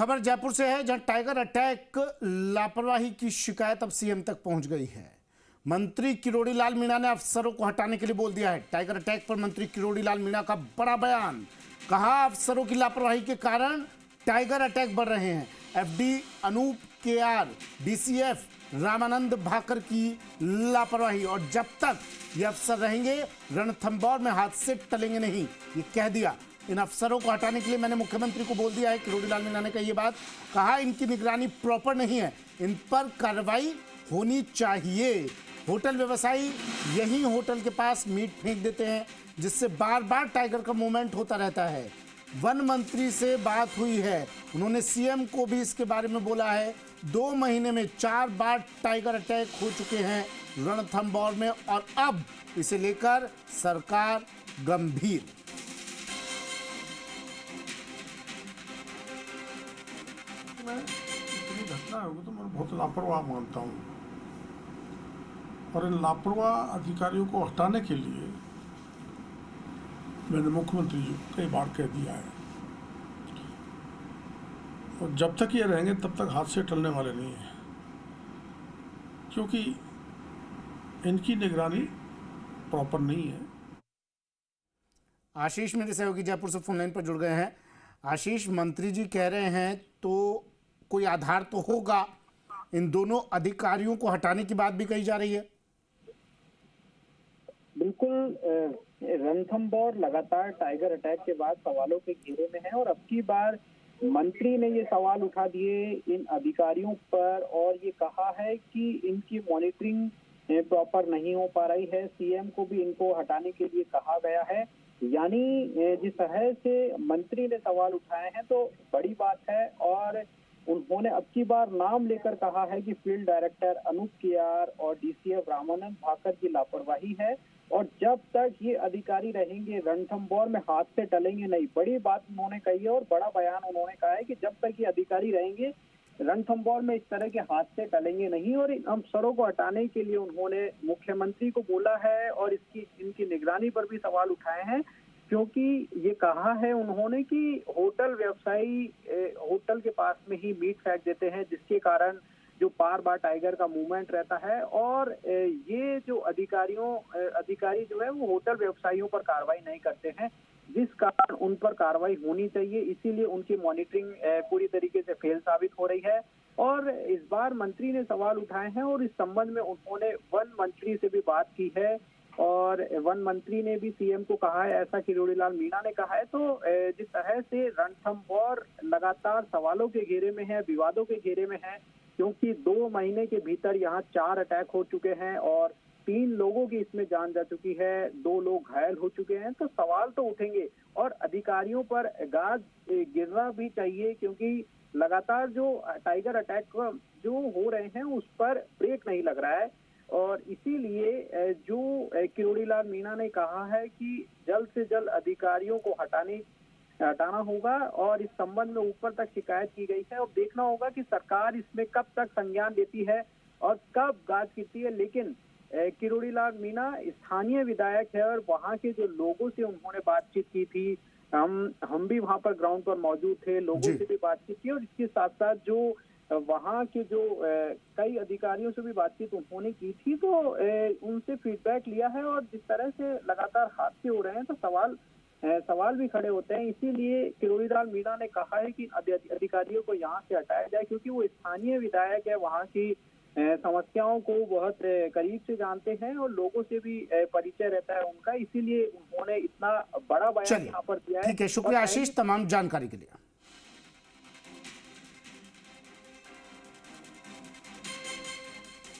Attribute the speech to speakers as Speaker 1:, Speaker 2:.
Speaker 1: खबर जयपुर से है, जहां टाइगर अटैक लापरवाही की शिकायत अब सीएम तक पहुंच गई है। मंत्री किरोड़ी लाल मीणा ने अफसरों को हटाने के लिए बोल दिया है। टाइगर अटैक पर मंत्री किरोड़ी लाल मीणा का बड़ा बयान। कहा, अफसरों की लापरवाही के कारण टाइगर अटैक बढ़ रहे हैं। FD Anoop KR, DCF Ramanand Bhakar की लापरवाही, और जब तक ये अफसर रहेंगे रणथंभौर में हादसे टलेंगे नहीं, ये कह दिया। इन अफसरों को हटाने के लिए मैंने मुख्यमंत्री को बोल दिया है। किरोड़ी लाल मीणा ने कही ये बात। कहा, इनकी निगरानी प्रॉपर नहीं है, इन पर कार्रवाई होनी चाहिए। होटल व्यवसायी यही होटल के पास मीट फेंक देते हैं, जिससे बार बार टाइगर का मूवमेंट होता रहता है। वन मंत्री से बात हुई है, उन्होंने सीएम को भी इसके बारे में बोला है। 2 महीने में 4 बार टाइगर अटैक हो चुके हैं रणथंभौर में, और अब इसे लेकर सरकार गंभीर।
Speaker 2: इतनी घटना होगी तो मैं बहुत लापरवाह मानता हूँ, और इन लापरवाह अधिकारियों को हटाने के लिए मैंने मुख्यमंत्री जी को कई बार कह दिया है, और जब तक ये रहेंगे तब तक हादसे टलने वाले नहीं हैं, क्योंकि इनकी निगरानी प्रॉपर नहीं है।
Speaker 1: आशीष मेरे सहयोगी जयपुर से फोन लाइन पर जुड़ गए हैं। आशीष, मंत्री जी कह रहे हैं तो कोई आधार तो होगा। इन दोनों अधिकारियों को हटाने की बात भी कही जा रही है।
Speaker 3: बिल्कुल, रणथंभौर लगातार टाइगर अटैक के बाद सवालों के घेरे में है, और अब की बार मंत्री ने ये सवाल उठा दिए इन अधिकारियों पर, और ये कहा है कि इनकी मॉनिटरिंग प्रॉपर नहीं हो पा रही है। सीएम को भी इनको हटाने के लिए कहा गया है। यानी जिस तरह से मंत्री ने सवाल उठाए हैं तो बड़ी बात है, और उन्होंने अब की बार नाम लेकर कहा है कि फील्ड डायरेक्टर अनूप केआर और डीसीएफ रामानंद भाकर की लापरवाही है, और जब तक ये अधिकारी रहेंगे रणथंभौर में हादसे टलेंगे नहीं। बड़ी बात उन्होंने कही है, और बड़ा बयान उन्होंने कहा है कि जब तक ये अधिकारी रहेंगे रणथंभौर में इस तरह के हादसे टलेंगे नहीं। और इन अफसरों को हटाने के लिए उन्होंने मुख्यमंत्री को बोला है, और इनकी निगरानी पर भी सवाल उठाए हैं, क्योंकि ये कहा है उन्होंने कि होटल व्यवसायी होटल के पास में ही मीट फेंक देते हैं, जिसके कारण जो बार बार टाइगर का मूवमेंट रहता है। और ये जो अधिकारी जो है वो होटल व्यवसायियों पर कार्रवाई नहीं करते हैं, जिस कारण उन पर कार्रवाई होनी चाहिए। इसीलिए उनकी मॉनिटरिंग पूरी तरीके से फेल साबित हो रही है। और इस बार मंत्री ने सवाल उठाए हैं, और इस संबंध में उन्होंने वन मंत्री से भी बात की है, और वन मंत्री ने भी सीएम को कहा है, ऐसा किरोड़ी लाल मीणा ने कहा है। तो जिस तरह से रणथंभौर लगातार सवालों के घेरे में है, विवादों के घेरे में है, क्योंकि 2 महीने के भीतर यहाँ 4 अटैक हो चुके हैं, और 3 लोगों की इसमें जान जा चुकी है, 2 लोग घायल हो चुके हैं। तो सवाल तो उठेंगे, और अधिकारियों पर गाज गिरना भी चाहिए, क्योंकि लगातार जो टाइगर अटैक जो हो रहे हैं उस पर ब्रेक नहीं लग रहा है। और इसीलिए जो किरोड़ी लाल मीणा ने कहा है कि जल्द से जल्द अधिकारियों को हटाना होगा, और इस संबंध में ऊपर तक शिकायत की गई है। और देखना होगा कि सरकार इसमें कब तक संज्ञान लेती है और कब गाज गिरती है। लेकिन किरोड़ी लाल मीणा स्थानीय विधायक है, और वहाँ के जो लोगों से उन्होंने बातचीत की थी, हम भी वहाँ पर ग्राउंड पर मौजूद थे, लोगों से भी बातचीत की, और इसके साथ साथ जो वहाँ के जो कई अधिकारियों से भी बातचीत उन्होंने की थी, तो उनसे फीडबैक लिया है। और जिस तरह से लगातार हादसे हो रहे हैं तो सवाल भी खड़े होते हैं। इसीलिए किरोड़ी लाल मीणा ने कहा है कि अधिकारियों को यहाँ से हटाया जाए, क्योंकि वो स्थानीय विधायक है, वहाँ की समस्याओं को बहुत करीब से जानते हैं, और लोगों से भी परिचय रहता है उनका। इसीलिए उन्होंने इतना बड़ा बयान यहाँ पर दिया है।
Speaker 1: ठीक है, शुक्रिया आशीष तमाम जानकारी के लिए।